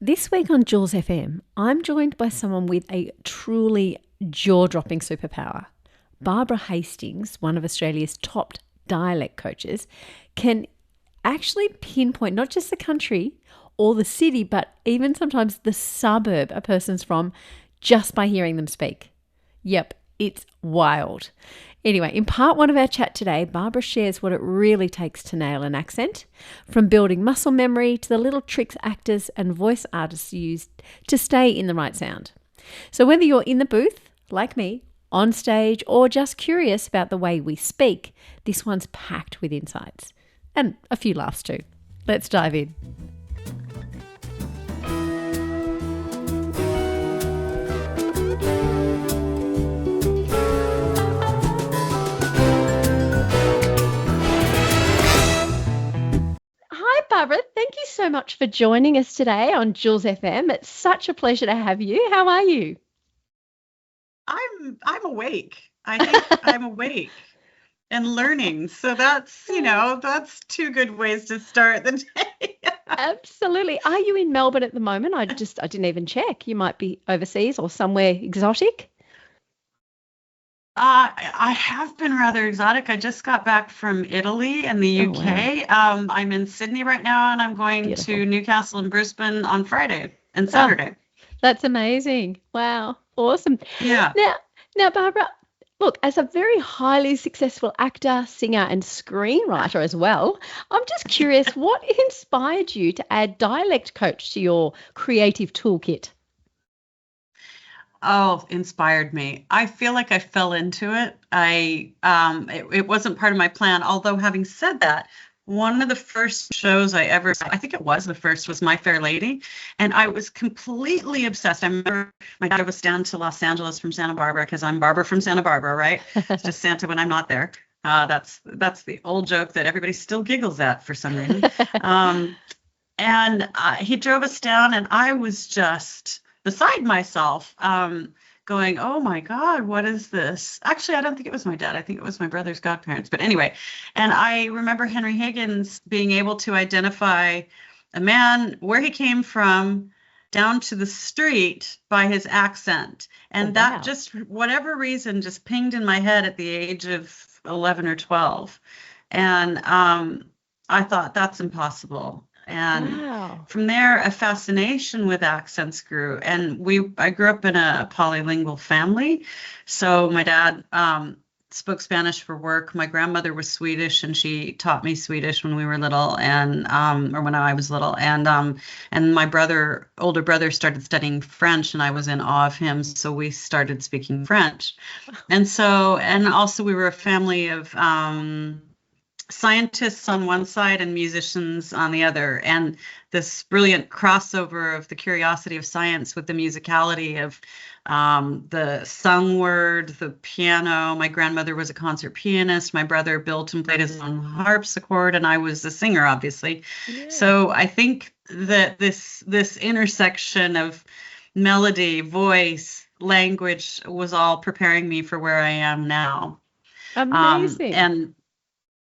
This week on Jules FM, I'm joined by someone with a truly jaw-dropping superpower. Barbara Hastings, one of Australia's top dialect coaches, can actually pinpoint not just the country or the city, but even sometimes the suburb a person's from just by hearing them speak. Yep, it's wild. Anyway, in part one of our chat today, Barbara shares what it really takes to nail an accent, from building muscle memory to the little tricks actors and voice artists use to stay in the right sound. So whether you're in the booth, like me, on stage, or just curious about the way we speak, this one's packed with insights. And a few laughs too. Let's dive in. Hi, Barbara. Thank you so much for joining us today on Jules FM. It's such a pleasure to have you. How are you? I'm awake. I think I'm awake and learning. So that's two good ways to start the day. Absolutely. Are you in Melbourne at the moment? I didn't even check. You might be overseas or somewhere exotic. I have been rather exotic. I just got back from Italy and the UK. Wow. I'm in Sydney right now, and I'm going Beautiful. to Newcastle and Brisbane on Friday and Saturday. That's amazing. Wow. Awesome. Yeah. Now, Barbara, look, as a very highly successful actor, singer, and screenwriter as well, I'm just curious, what inspired you to add dialect coach to your creative toolkit? Oh, inspired me. I feel like I fell into it. It wasn't part of my plan. Although having said that, one of the first shows I ever saw, I think it was the first, was My Fair Lady. And I was completely obsessed. I remember my dad was down to Los Angeles from Santa Barbara, because I'm Barbara from Santa Barbara, right? It's just Santa when I'm not there. That's the old joke that everybody still giggles at for some reason. And he drove us down, and I was just beside myself, going, oh my God, what is this? Actually, I don't think it was my dad. I think it was my brother's godparents. But anyway, and I remember Henry Higgins being able to identify a man, where he came from, down to the street by his accent. And that just, whatever reason, just pinged in my head at the age of 11 or 12. And I thought, that's impossible. And from there, a fascination with accents grew. And I grew up in a polylingual family. So my dad spoke Spanish for work. My grandmother was Swedish, and she taught me Swedish when we were little, and or when I was little. And my older brother, started studying French, and I was in awe of him. So we started speaking French. And also we were a family of scientists on one side and musicians on the other, and this brilliant crossover of the curiosity of science with the musicality of the sung word, the piano. My grandmother was a concert pianist. My brother built and played his own harpsichord, and I was a singer, obviously. Yeah. So I think that this intersection of melody, voice, language was all preparing me for where I am now. Amazing.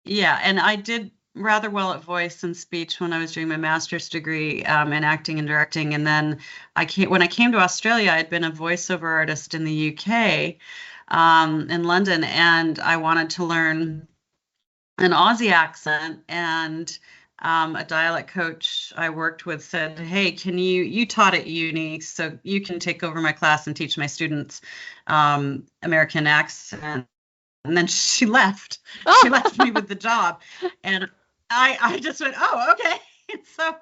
And I did rather well at voice and speech when I was doing my master's degree in acting and directing. And then when I came to Australia, I'd been a voiceover artist in the UK, in London, and I wanted to learn an Aussie accent. And a dialect coach I worked with said, hey, you taught at uni, so you can take over my class and teach my students American accent. And then she left. She left me with the job. And I just went, oh, okay. So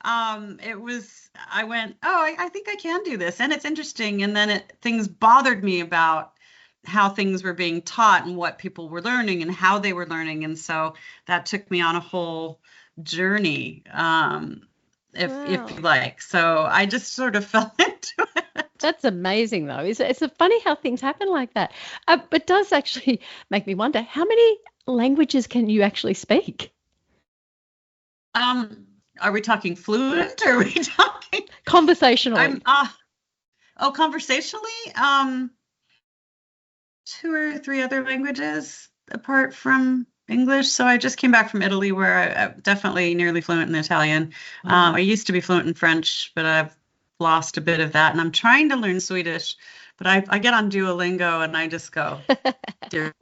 I went, oh, I think I can do this. And it's interesting. And then things bothered me about how things were being taught and what people were learning and how they were learning. And so that took me on a whole journey, if you like. So I just sort of fell into it. That's amazing, though. It's funny how things happen like that. But it does actually make me wonder, how many languages can you actually speak? Are we talking fluent, or are we talking conversationally? Conversationally, 2 or 3 other languages apart from English. So I just came back from Italy, where I'm definitely nearly fluent in Italian. I used to be fluent in French, but I've lost a bit of that, and I'm trying to learn Swedish, but I get on Duolingo and I just go, dear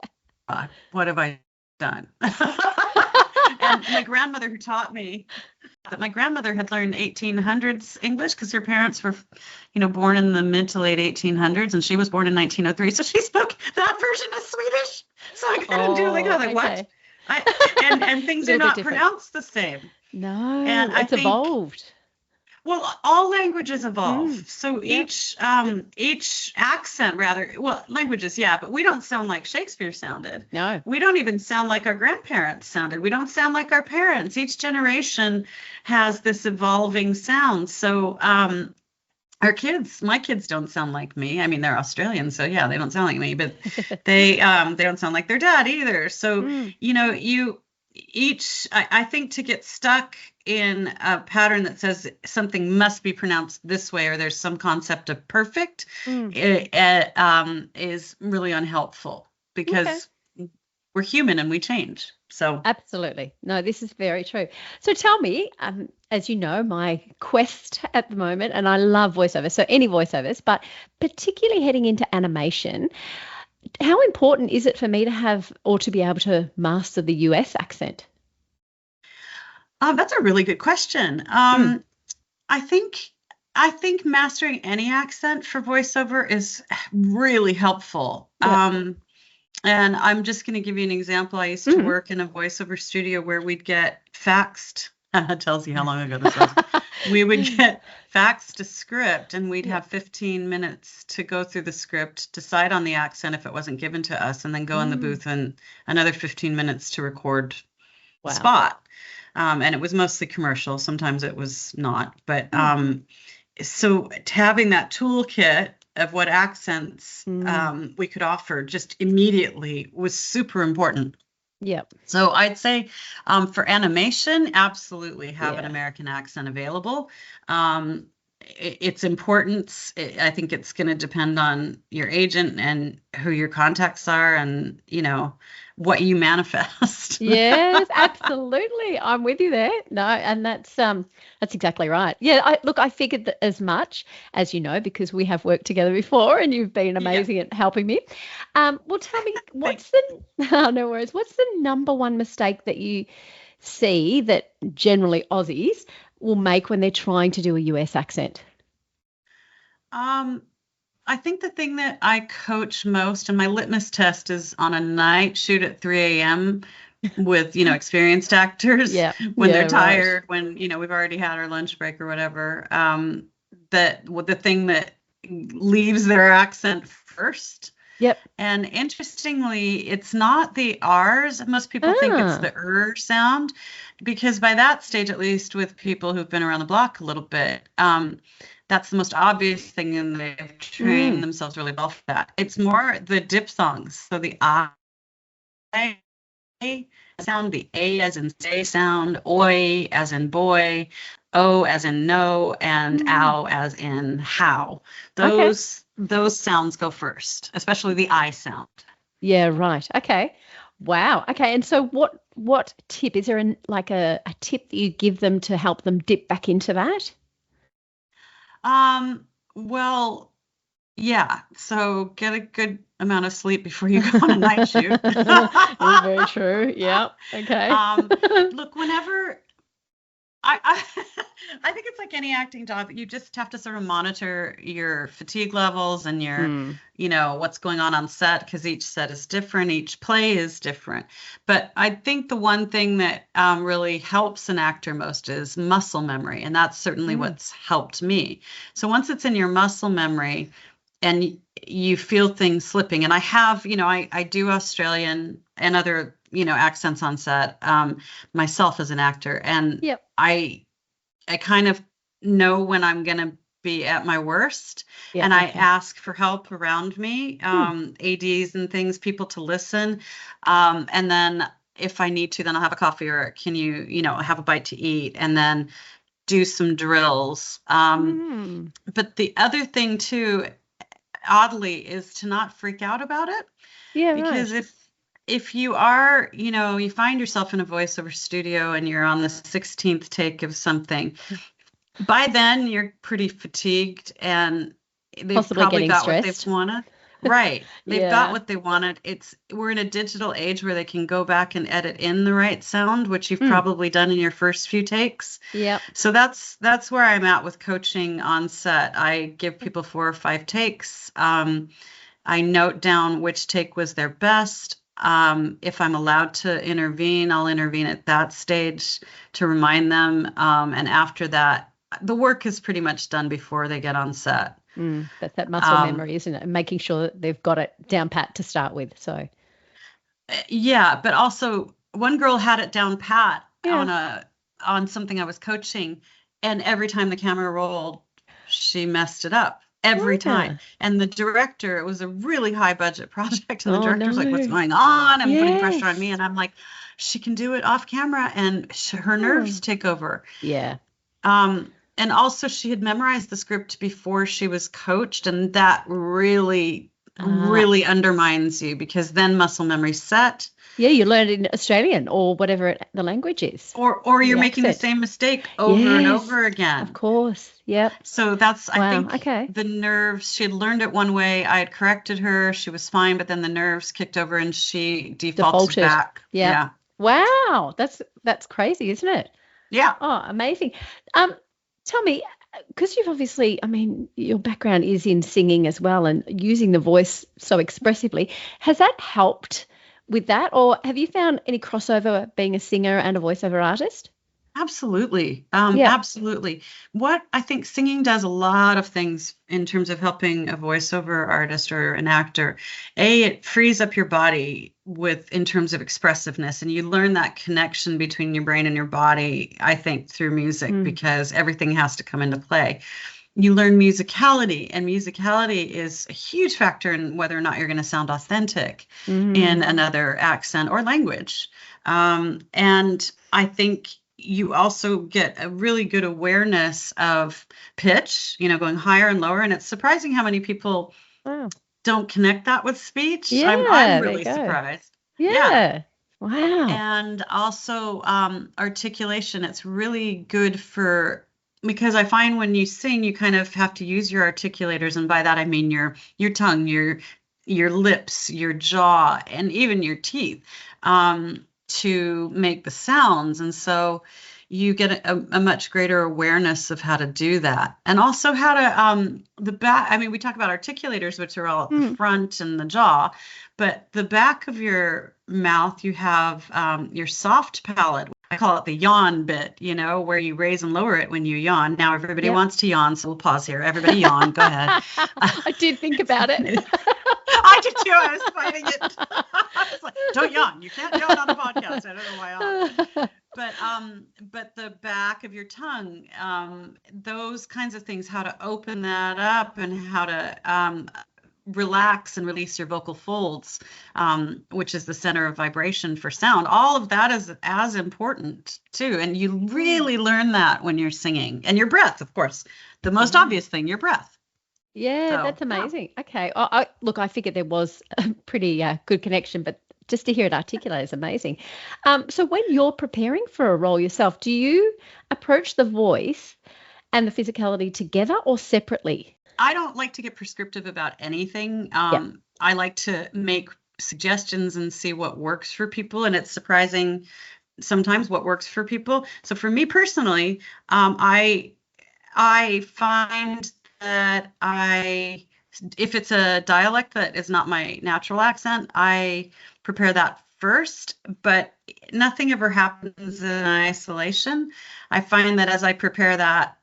God, what have I done? And my grandmother who taught me that, my grandmother had learned 1800s English because her parents were, born in the mid to late 1800s, and she was born in 1903. So she spoke that version of Swedish. So I kind of do like, Okay. what? And things A are little bit not different. pronounced the same. No, And I it's think, evolved. well, all languages evolve. Mm, So yep. each accent, rather, well, languages, yeah, but we don't sound like Shakespeare sounded. No. We don't even sound like our grandparents sounded. We don't sound like our parents. Each generation has this evolving sound. So my kids don't sound like me. I mean, they're Australian, so yeah, they don't sound like me, but they don't sound like their dad either. So, Mm, I think to get stuck in a pattern that says something must be pronounced this way, or there's some concept of perfect, mm. is really unhelpful, Okay. because we're human and we change. So Absolutely. No, this is very true. So tell me, as you know, my quest at the moment, and I love voiceovers, so any voiceovers, but particularly heading into animation, how important is it for me to have or to be able to master the US accent? that's a really good question. Mm, I think I think mastering any accent for voiceover is really helpful. yep. And I'm just going to give you an example. I used to Mm. work in a voiceover studio where we'd get faxed. That tells you how long ago this was. We would get faxed a script, and we'd Yep. have 15 minutes to go through the script, decide on the accent if it wasn't given to us, and then go in the Mm. booth and another 15 minutes to record the Wow. spot. And it was mostly commercial. Sometimes it was not. But Mm. so having that toolkit of what accents Mm. we could offer just immediately was super important. Yep. So I'd say for animation, absolutely have an Yeah. American accent available. It's important. I think it's going to depend on your agent and who your contacts are, and what you manifest. Yes, absolutely. I'm with you there. No, and that's exactly right. Yeah, I figured that as much, as you know, because we have worked together before and you've been Yeah, amazing at helping me. Well, tell me, thanks. what's the oh, no worries. What's the number one mistake that you see that generally Aussies will make when they're trying to do a US accent? Um, I think the thing that I coach most, and my litmus test is on a night shoot at 3 a.m. with, experienced actors Yeah. when Yeah, they're right. tired, when, we've already had our lunch break or whatever, the thing that leaves their accent first. Yep. And interestingly, it's not the R's. Most people think it's Ah. the sound, because by that stage, at least with people who've been around the block a little bit, that's the most obvious thing, and they've trained Mm. themselves really well for that. It's more the diphthongs. So the I sound, the A as in say sound, oi as in boy, O as in no, and Mm. ow as in how. Okay. Those sounds go first, especially the I sound. Yeah, right. Okay. Wow. Okay. And so what tip is there a tip that you give them to help them dip back into that? Well, yeah. So get a good amount of sleep before you go on a night shoot. Is very true. Yeah. Okay. Look, whenever I I think it's like any acting job. You just have to sort of monitor your fatigue levels and your, Mm. what's going on set, because each set is different, each play is different. But I think the one thing that really helps an actor most is muscle memory, and that's certainly Mm. what's helped me. So once it's in your muscle memory, and you feel things slipping, and I have, I do Australian and other, accents on set, myself as an actor, and Yep. I I kind of know when I'm gonna be at my worst, Yep. and I Okay. ask for help around me, Hmm. ADs and things, people to listen, and then if I need to, then I'll have a coffee, or can you, have a bite to eat, and then do some drills. Mm. But the other thing too, oddly, is to not freak out about it, Yeah, because right. if you are, you find yourself in a voiceover studio and you're on the 16th take of something, By then you're pretty fatigued and they've Possibly probably getting got what they've stressed. wanted. Right. They've got Yeah. what they wanted. We're in a digital age where they can go back and edit in the right sound, which you've Mm. probably done in your first few takes. Yep. So that's where I'm at with coaching on set. I give people 4 or 5 takes. I note down which take was their best. If I'm allowed to intervene, I'll intervene at that stage to remind them. And after that, the work is pretty much done before they get on set. That's that muscle Um, memory, isn't it? And making sure that they've got it down pat to start with. So, yeah, but also one girl had it down pat yeah. on something I was coaching, and every time the camera rolled, she messed it up. Every time. Yeah. And the director, it was a really high budget project, and the Oh, director's like, "What's no. going on?" And putting pressure on me, Yes. and I'm like, "She can do it off camera," and her nerves Oh, take over. yeah. And also she had memorized the script before she was coached, and that really, Ah, really undermines you because then muscle memory set. yeah, you learned in Australian or whatever the language is, Or you're the making the accent. same mistake over and Yes, over of again. course. Yep. So I Wow. think Okay. the nerves, she had learned it one way. I had corrected her. She was fine, but then the nerves kicked over and she defaulted Defaulted. back. Yep. Yeah. Wow. That's crazy, isn't it? Yeah. Oh, amazing. Um, Tell me, because you've obviously, I mean, your background is in singing as well and using the voice so expressively. Has that helped with that, or have you found any crossover being a singer and a voiceover artist? Absolutely. Yeah. Absolutely. What I think singing does a lot of things in terms of helping a voiceover artist or an actor. It frees up your body in terms of expressiveness, and you learn that connection between your brain and your body, I think, through music Mm. because everything has to come into play. You learn musicality, and musicality is a huge factor in whether or not you're going to sound authentic in Mm. another accent or language. And I think you also get a really good awareness of pitch, going higher and lower. And it's surprising how many people Wow. don't connect that with speech. I'm Yeah, there you really go. surprised. Yeah. Yeah. Wow. And also articulation. It's really good because I find when you sing, you kind of have to use your articulators, and by that I mean your tongue, your lips, your jaw, and even your teeth, to make the sounds. And so you get a much greater awareness of how to do that, and also how to the back. I mean, we talk about articulators, which are all at the Mm. front and the jaw, but the back of your mouth, you have your soft palate. I call it the yawn bit, where you raise and lower it when you yawn. Now everybody Yep. wants to yawn, so we'll pause here. Everybody yawn. Go ahead. I did think about it. I did too. I was fighting it. I was like, don't yawn. You can't yawn on a podcast. I don't know why I. But the back of your tongue, those kinds of things, how to open that up and how to relax and release your vocal folds, which is the center of vibration for sound. All of that is as important too. And you really learn that when you're singing. And your breath, of course, the most obvious thing, your breath. Yeah, So, that's yeah. amazing. Okay. Look, I figured there was a pretty good connection, but just to hear it articulate is amazing. So when you're preparing for a role yourself, do you approach the voice and the physicality together or separately? I don't like to get prescriptive about anything. Yeah. I like to make suggestions and see what works for people. And it's surprising sometimes what works for people. So for me personally, I find that if it's a dialect that is not my natural accent, I prepare that first, but nothing ever happens in isolation. I find that as I prepare that,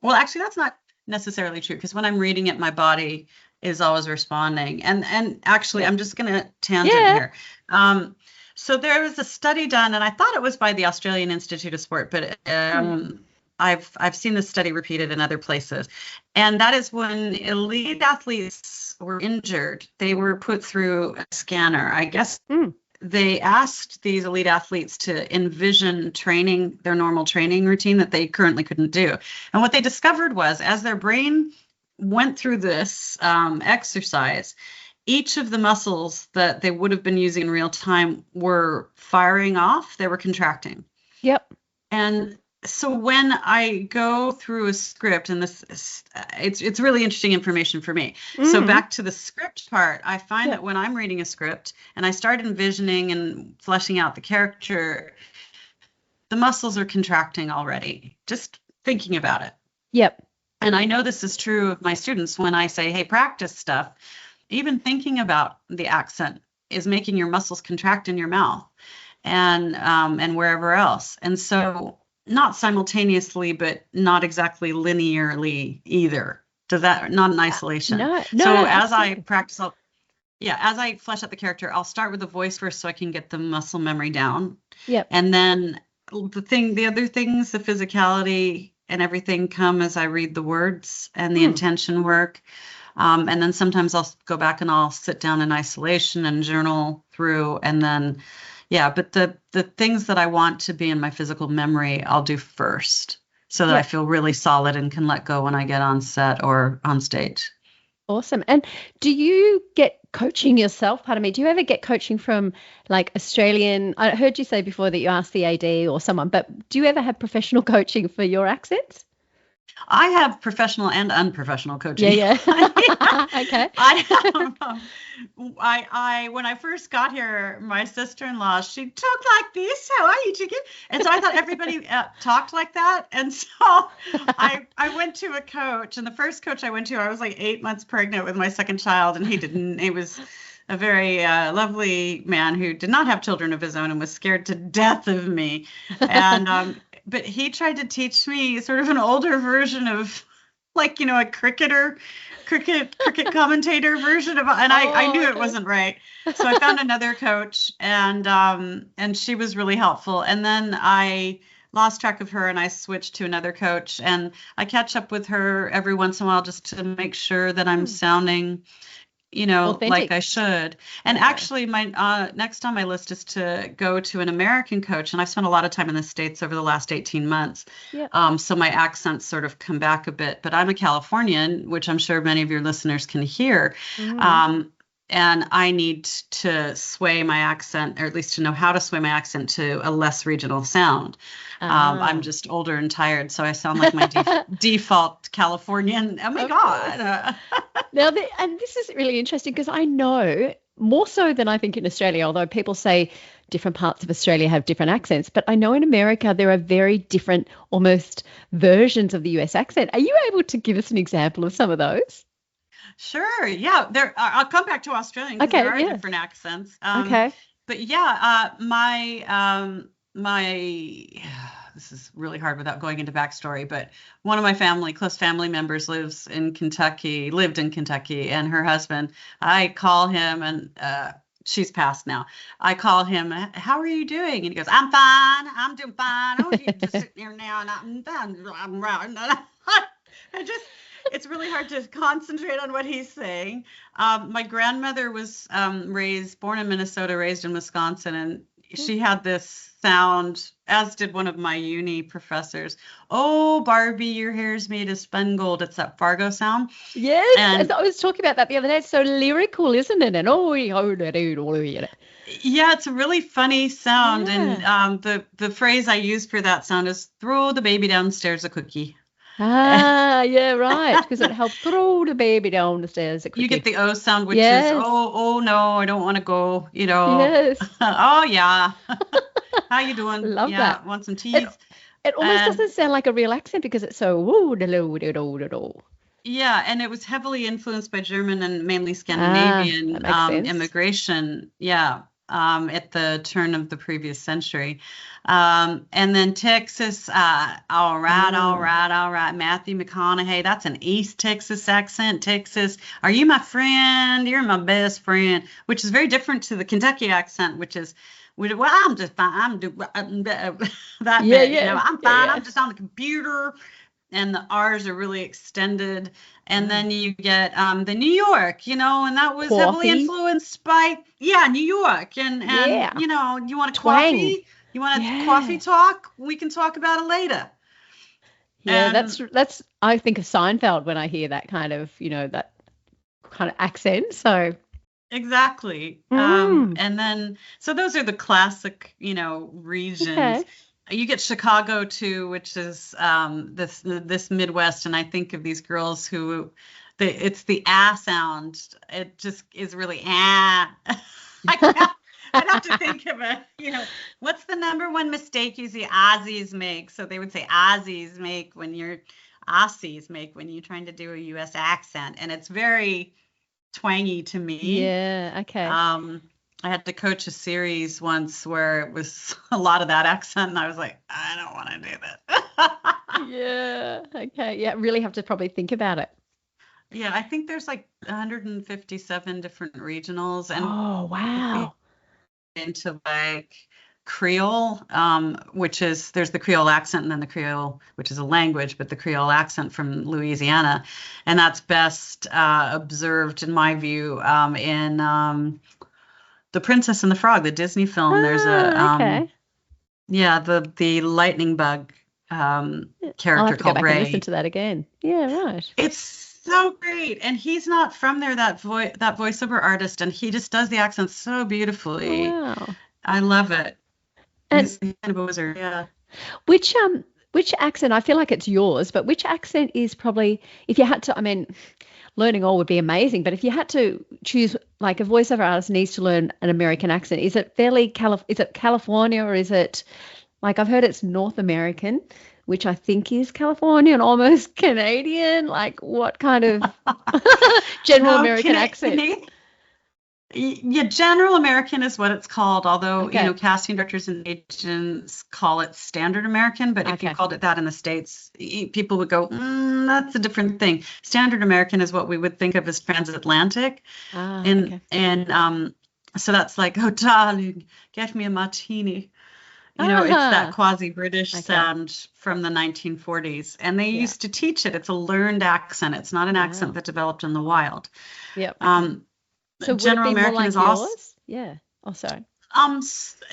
well, actually, that's not necessarily true because when I'm reading it, my body is always responding. And actually, Yeah. I'm just going to tangent Yeah. here. So there was a study done, and I thought it was by the Australian Institute of Sport, but Hmm. I've seen this study repeated in other places, and that is when elite athletes were injured, they were put through a scanner. I guess Mm. they asked these elite athletes to envision training, their normal training routine that they currently couldn't do. And what they discovered was as their brain went through this exercise, each of the muscles that they would have been using in real time were firing off, they were contracting. Yep. And So when I go through a script, and it's really interesting information for me. So Mm. back to the script part, I find Yeah. that when I'm reading a script and I start envisioning and fleshing out the character, the muscles are contracting already, just thinking about it. Yep. And I know this is true of my students when I say, hey, practice stuff. Even thinking about the accent is making your muscles contract in your mouth and wherever else. And so not simultaneously, but not exactly linearly either. Does that not in isolation? No, no, no, So as I absolutely. practice, yeah, as I flesh out the character, I'll start with the voice first so I can get the muscle memory down. Yep. And then the other things, the physicality and everything come as I read the words and the Mm. intention work. And then sometimes I'll go back and I'll sit down in isolation and journal through. And then, yeah, but the things that I want to be in my physical memory, I'll do first so that I Yep. feel really solid and can let go when I get on set or on stage. Awesome. And do you get coaching yourself? Pardon me. Do you ever get coaching from like Australian? I heard you say before that you asked the AD or someone, but do you ever have professional coaching for your accents? I have professional and unprofessional Yeah, coaching. yeah. Okay. I have, I when I first got here, my sister-in-law, she talked like this. How are you, chicken? And so I thought everybody talked like that. And so I went to a coach, and the first coach I went to, I was like 8 months pregnant with my second child, and he didn't. He was a very lovely man who did not have children of his own and was scared to death of me. And but he tried to teach me sort of an older version of like, a cricket commentator version of, and I Oh, knew it okay. wasn't right. So I found another coach, and she was really helpful. And then I lost track of her and I switched to another coach, and I catch up with her every once in a while just to make sure that I'm Hmm. sounding like Authentic. I should. And Yeah. actually, my next on my list is to go to an American coach. And I've spent a lot of time in the States over the last 18 months. Yep. So my accents sort of come back a bit. But I'm a Californian, which I'm sure many of your listeners can hear. Mm. Um, and I need to sway my accent, or at least to know how to sway my accent to a less regional sound. I'm Ah. just older and tired, so I sound like my default Californian. Oh my Of course. God. Now, and this is really interesting because I know more so than I think in Australia, although people say different parts of Australia have different accents, but I know in America there are very different, almost versions of the US accent. Are you able to give us an example of some of those? Sure. Yeah. I'll come back to Australian because there Okay, are yeah. different accents. Okay. But yeah, my this is really hard without going into backstory. But one of my close family members, lived in Kentucky, and her husband. I call him, and she's passed now. I call him. How are you doing? And he goes, I'm fine. I'm doing fine. Oh, you just sitting here now, and I'm fine. I'm right. I just it's really hard to concentrate on what he's saying. My grandmother was born in Minnesota, raised in Wisconsin, and she had this sound, as did one of my uni professors. Oh, Barbie, your hair's made of spun gold. It's that Fargo sound. Yes, as And I was talking about that the other day. It's so lyrical, isn't it? And oh, yeah. yeah, it's a really funny sound. And Yeah. the phrase I use for that sound is throw the baby downstairs a cookie. Ah, yeah, right. Because it helps throw the baby down the stairs You get quickly. the O sound, which is Yes, oh no, I don't want to go. yes. Oh yeah, how you doing? Love Yeah, that. want some It teas? it almost And doesn't sound like a real accent because it's so woo da loo da doo da doo. yeah, and it was heavily influenced by German and mainly Ah, that Scandinavian makes sense. immigration. Yeah, at the turn of the previous century. And then Texas, all right, all Ah, right, all right. Matthew McConaughey, that's an East Texas accent. Texas, are you my friend? You're my best friend, which is very different to the Kentucky accent, which is, well, I'm just fine. That yeah, bit, yeah, I'm yeah, fine. yeah. I'm just on the computer, and the R's are really extended. And Mm. then you get the New York, and that was heavily Coffee. influenced by, yeah, New York. And Yeah. you want a Twang. coffee? You want a coffee Yeah. talk? We can talk about it later. Yeah, And that's I think of Seinfeld when I hear that kind of, that kind of accent. So, exactly. mm, And then, so those are the classic, regions. okay. you get Chicago too, which is this Midwest, and I think of these girls who it's the ah sound. It just is really ah. I can't, I'd have to think of what's the number one mistake you see Aussies make? So they would say Aussies make when you're trying to do a U.S. accent, and it's very twangy to me. Yeah, okay. I had to coach a series once where it was a lot of that accent, and I was like, I don't want to do that. Yeah, okay. Yeah, really have to probably think about it. Yeah, I think there's like 157 different regionals, and Oh, wow. into like Creole, which is there's the Creole accent and then the Creole, which is a language, but the Creole accent from Louisiana, and that's best observed, in my view, in The Princess and the Frog, the Disney film. There's a Okay. the lightning bug I'll character have to go called back and listen Ray. to that again. Yeah, right. It's so great, and he's not from there. That voiceover artist, and he just does the accent so Oh, beautifully. wow. I love it. And He's kind of a wizard. Yeah. which accent, I feel like it's yours, but which accent is probably, if you had to, I mean, learning all would be amazing, but if you had to choose, like a voiceover artist needs to learn an American accent, is it is it California, or is it, like, I've heard it's North American, which I think is California and almost Canadian. Like, what kind of general No, American accent? yeah, General American is what it's called, although, Okay. casting directors and agents call it Standard American. But if you Okay. called it that in the States, people would go, that's a different thing. Standard American is what we would think of as transatlantic. And Okay. so that's like, oh, darling, get me a martini. It's that Ah, quasi-British okay. sound from the 1940s. And they Yeah. used to teach it. It's a learned accent. It's not an accent Wow. that developed in the wild. Yep. Okay. Um, So would it General be more American is like also yours? Yeah. Oh, sorry.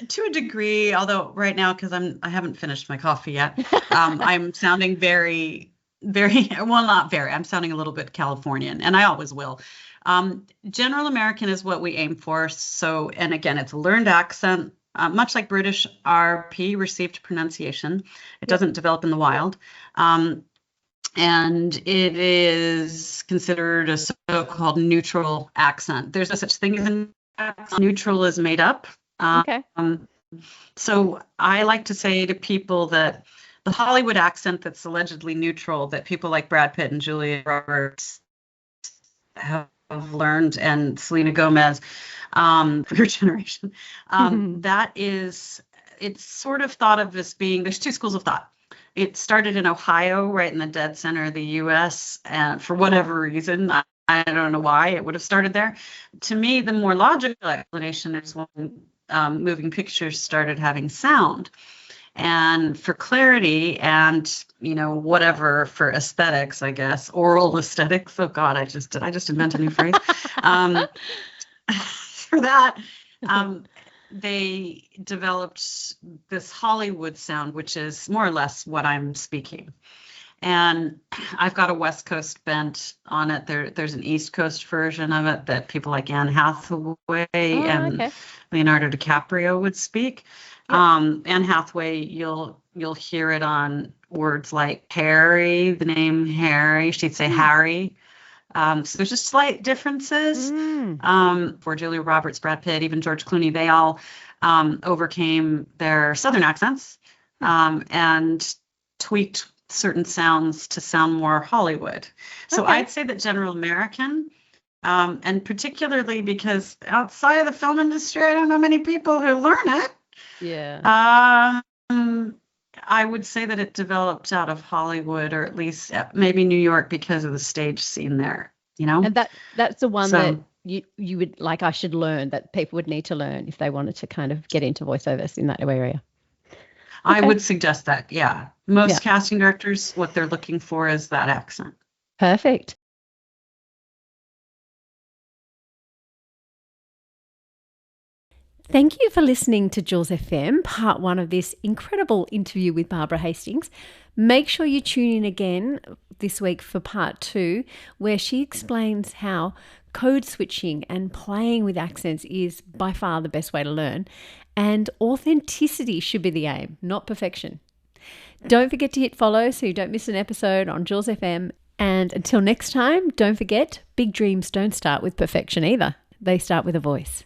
to a degree, although right now, because I haven't finished my coffee yet, I'm sounding very, very, well, not very, I'm sounding a little bit Californian, and I always will. General American is what we aim for. So, and again, it's a learned accent, much like British RP, received pronunciation. It Yep. doesn't develop in the wild. And it is considered a so-called neutral accent. There's no such thing as a neutral is made up. Okay. So I like to say to people that the Hollywood accent that's allegedly neutral, that people like Brad Pitt and Julia Roberts have learned, and Selena Gomez, for your generation, it's sort of thought of as being, there's two schools of thought. It started in Ohio, right in the dead center of the U.S., and for whatever reason, I don't know why it would have started there. To me, the more logical explanation is when moving pictures started having sound. And for clarity and, whatever, for aesthetics, I guess, oral aesthetics. Oh God, did I just invent a new phrase? For that, they developed this Hollywood sound, which is more or less what I'm speaking. And I've got a West Coast bent on it. There's an East Coast version of it that people like Anne Hathaway Oh, and okay. Leonardo DiCaprio would speak. Yep. Anne Hathaway, you'll hear it on words like Harry, the name Harry. She'd say Harry. So there's just slight differences. For Julia Roberts, Brad Pitt, even George Clooney, they all overcame their Southern accents and tweaked certain sounds to sound more Hollywood. So Okay. I'd say that General American, and particularly because outside of the film industry, I don't know many people who learn it. Yeah. I would say that it developed out of Hollywood, or at least maybe New York, because of the stage scene there, And that's the one that So you would like, I should learn, that people would need to learn if they wanted to kind of get into voiceovers in that area. I Okay. would suggest that, yeah. Yeah. Most casting directors, what they're looking for is that accent. Perfect. Thank you for listening to Jules FM, part one of this incredible interview with Barbara Hastings. Make sure you tune in again this week for part two, where she explains how code switching and playing with accents is by far the best way to learn. And authenticity should be the aim, not perfection. Don't forget to hit follow so you don't miss an episode on Jules FM. And until next time, don't forget, big dreams don't start with perfection either. They start with a voice.